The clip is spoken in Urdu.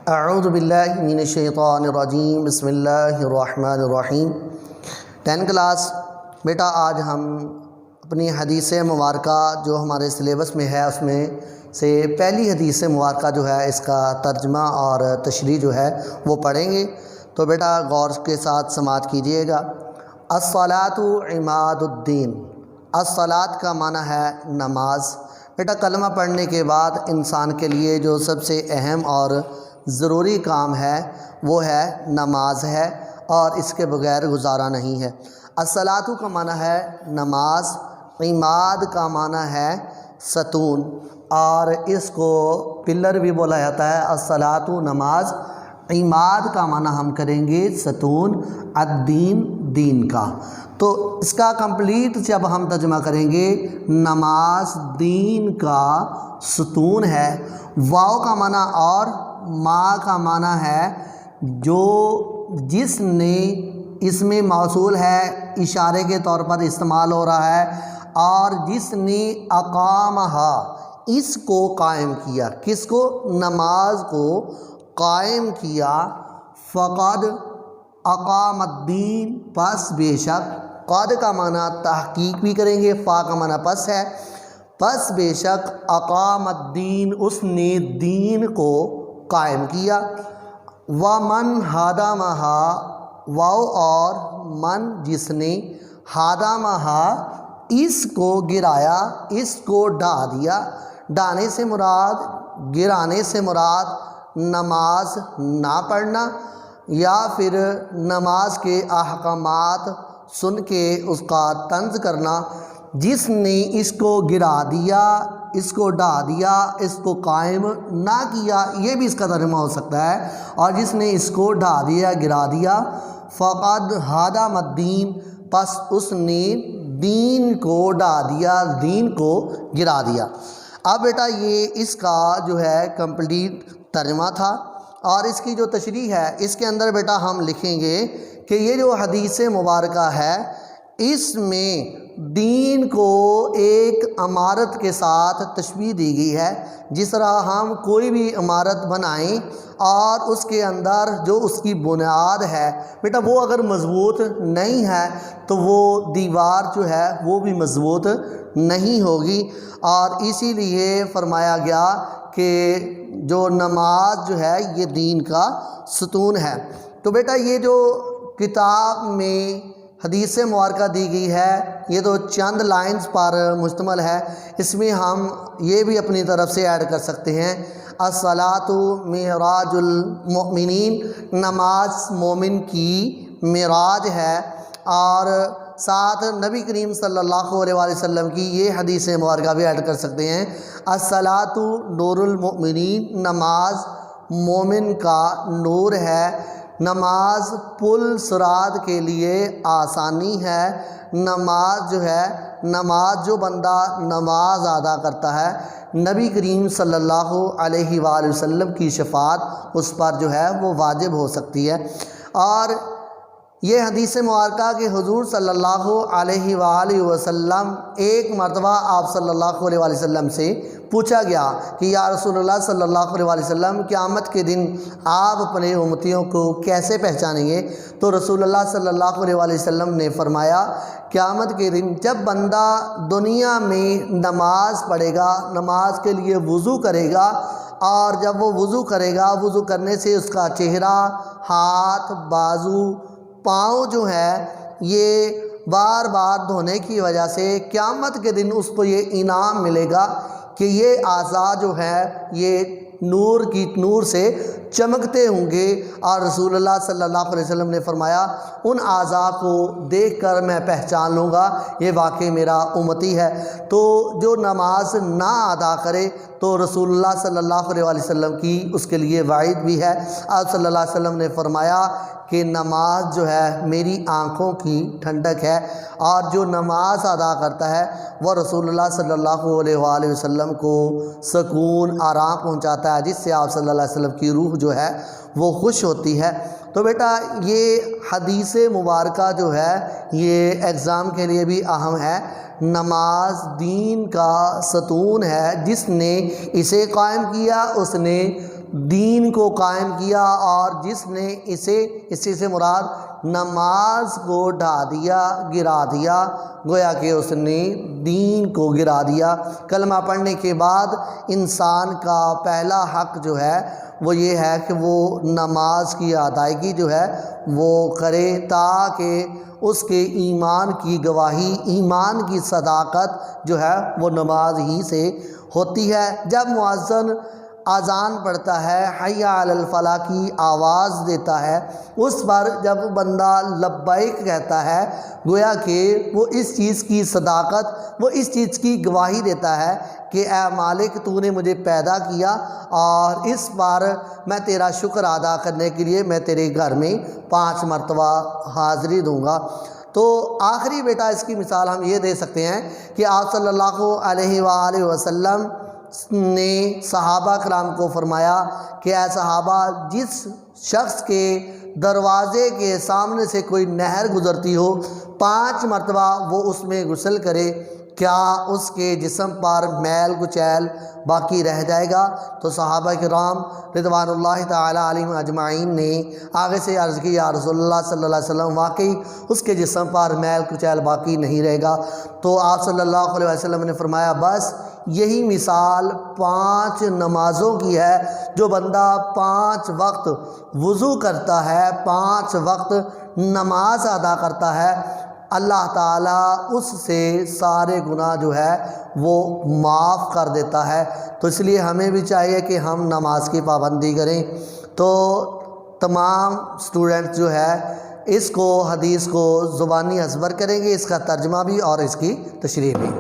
اعوذ باللہ من الشیطان الرجیم بسم اللہ الرحمن الرحیم۔ 10 کلاس بیٹا آج ہم اپنی حدیث مبارکہ جو ہمارے سلیبس میں ہے اس میں سے پہلی حدیث مبارکہ جو ہے اس کا ترجمہ اور تشریح جو ہے وہ پڑھیں گے، تو بیٹا غور کے ساتھ سماعت کیجئے گا۔ الصلاۃ عماد الدین۔ الصلاۃ کا معنی ہے نماز۔ بیٹا کلمہ پڑھنے کے بعد انسان کے لیے جو سب سے اہم اور ضروری کام ہے وہ ہے نماز ہے، اور اس کے بغیر گزارا نہیں ہے۔ الصلاۃ کا معنی ہے نماز، عماد کا معنی ہے ستون، اور اس کو پلر بھی بولا جاتا ہے۔ الصلاۃ نماز، عماد کا معنی ہم کریں گے ستون، الدین دین کا۔ تو اس کا کمپلیٹ جب ہم ترجمہ کریں گے، نماز دین کا ستون ہے۔ واو کا معنی اور ما کا معنی ہے جو جس نے، اس میں موصول ہے، اشارے کے طور پر استعمال ہو رہا ہے، اور جس نے اقامہا، اس کو قائم کیا، کس کو؟ نماز کو قائم کیا۔ فقد اقام الدین، پس بے شک۔ قد کا معنی تحقیق بھی کریں گے، فا کا معنی پس ہے، پس بے شک اقام الدین، اس نے دین کو قائم کیا۔ ومن ہدمہا، واو اور من جس نے، ہدمہا اس کو گرایا، اس کو ڈھا دیا۔ ڈھانے سے مراد، گرانے سے مراد نماز نہ پڑھنا، یا پھر نماز کے احکامات سن کے اس کا طنز کرنا۔ جس نے اس کو گرا دیا، اس کو ڈھا دیا، اس کو قائم نہ کیا، یہ بھی اس کا ترجمہ ہو سکتا ہے۔ اور جس نے اس کو ڈھا دیا، گرا دیا، فقد ہدم الدین، پس اس نے دین کو ڈھا دیا، دین کو گرا دیا۔ اب بیٹا یہ اس کا جو ہے کمپلیٹ ترجمہ تھا، اور اس کی جو تشریح ہے اس کے اندر بیٹا ہم لکھیں گے کہ یہ جو حدیث مبارکہ ہے اس میں دین کو ایک عمارت کے ساتھ تشبیہ دی گئی ہے۔ جس طرح ہم کوئی بھی عمارت بنائیں اور اس کے اندر جو اس کی بنیاد ہے بیٹا وہ اگر مضبوط نہیں ہے تو وہ دیوار جو ہے وہ بھی مضبوط نہیں ہوگی، اور اسی لیے فرمایا گیا کہ جو نماز جو ہے یہ دین کا ستون ہے۔ تو بیٹا یہ جو کتاب میں حدیث مبارکہ دی گئی ہے یہ تو چند لائنز پر مشتمل ہے، اس میں ہم یہ بھی اپنی طرف سے ایڈ کر سکتے ہیں، الصلاۃ معراج المؤمنین، نماز مومن کی معراج ہے، اور ساتھ نبی کریم صلی اللہ علیہ وآلہ وسلم کی یہ حدیث مبارکہ بھی ایڈ کر سکتے ہیں، الصلاۃ نور المؤمنین، نماز مومن کا نور ہے، نماز پل صراط کے لیے آسانی ہے، نماز جو ہے، نماز جو بندہ نماز ادا کرتا ہے نبی کریم صلی اللہ علیہ وآلہ وسلم کی شفاعت اس پر جو ہے وہ واجب ہو سکتی ہے۔ اور یہ حدیث مبارکہ کہ حضور صلی اللہ علیہ وآلہ وسلم ایک مرتبہ آپ صلی اللہ علیہ وآلہ وسلم سے پوچھا گیا کہ یا رسول اللہ صلی اللہ علیہ وآلہ وسلم قیامت کے دن آپ اپنے امتیوں کو کیسے پہچانیں گے؟ تو رسول اللہ صلی اللہ علیہ وآلہ وسلم نے فرمایا قیامت کے دن جب بندہ دنیا میں نماز پڑھے گا، نماز کے لیے وضو کرے گا، اور جب وہ وضو کرے گا، وضو کرنے سے اس کا چہرہ، ہاتھ، بازو، پاؤں جو ہے یہ بار بار دھونے کی وجہ سے قیامت کے دن اس کو یہ انعام ملے گا کہ یہ اعضاء جو ہے یہ نور سے چمکتے ہوں گے، اور رسول اللہ صلی اللہ علیہ وسلم نے فرمایا ان اعضاء کو دیکھ کر میں پہچان لوں گا یہ واقعی میرا امتی ہے۔ تو جو نماز نہ ادا کرے تو رسول اللہ صلی اللہ علیہ وسلم کی اس کے لیے وعید بھی ہے۔ آپ صلی اللہ علیہ وسلم نے فرمایا کہ نماز جو ہے میری آنکھوں کی ٹھنڈک ہے، اور جو نماز ادا کرتا ہے وہ رسول اللہ صلی اللہ علیہ وآلہ وسلم کو سکون، آرام پہنچاتا ہے، جس سے آپ صلی اللہ علیہ وسلم کی روح جو ہے وہ خوش ہوتی ہے۔ تو بیٹا یہ حدیث مبارکہ جو ہے یہ ایگزام کے لیے بھی اہم ہے۔ نماز دین کا ستون ہے، جس نے اسے قائم کیا اس نے دین کو قائم کیا، اور جس نے اسی سے مراد نماز کو ڈھا دیا، گرا دیا، گویا کہ اس نے دین کو گرا دیا۔ کلمہ پڑھنے کے بعد انسان کا پہلا حق جو ہے وہ یہ ہے کہ وہ نماز کی ادائیگی جو ہے وہ کرے، تاکہ اس کے ایمان کی گواہی، ایمان کی صداقت جو ہے وہ نماز ہی سے ہوتی ہے۔ جب مؤذن اذان پڑھتا ہے، حی علی الفلاح کی آواز دیتا ہے، اس پر جب بندہ لبیک کہتا ہے، گویا کہ وہ اس چیز کی صداقت، وہ اس چیز کی گواہی دیتا ہے کہ اے مالک تو نے مجھے پیدا کیا، اور اس بار میں تیرا شکر ادا کرنے کے لیے میں تیرے گھر میں 5 مرتبہ حاضری دوں گا۔ تو آخری بیٹا اس کی مثال ہم یہ دے سکتے ہیں کہ آپ صلی اللہ علیہ وآلہ وسلم نے صحابہ کرام کو فرمایا کہ اے صحابہ، جس شخص کے دروازے کے سامنے سے کوئی نہر گزرتی ہو، 5 مرتبہ وہ اس میں غسل کرے، کیا اس کے جسم پر میل کچیل باقی رہ جائے گا؟ تو صحابہ کرام رضوان اللہ تعالی علیہم اجمعین نے آگے سے عرض کی، یا رسول اللہ صلی اللہ علیہ وسلم، واقعی اس کے جسم پر میل کچیل باقی نہیں رہے گا۔ تو آپ صلی اللہ علیہ وسلم نے فرمایا بس یہی مثال 5 نمازوں کی ہے۔ جو بندہ 5 وقت وضو کرتا ہے، 5 وقت نماز ادا کرتا ہے، اللہ تعالیٰ اس سے سارے گناہ جو ہے وہ معاف کر دیتا ہے۔ تو اس لیے ہمیں بھی چاہیے کہ ہم نماز کی پابندی کریں۔ تو تمام اسٹوڈنٹ جو ہے اس کو، حدیث کو زبانی ازبر کریں گے، اس کا ترجمہ بھی اور اس کی تشریح بھی۔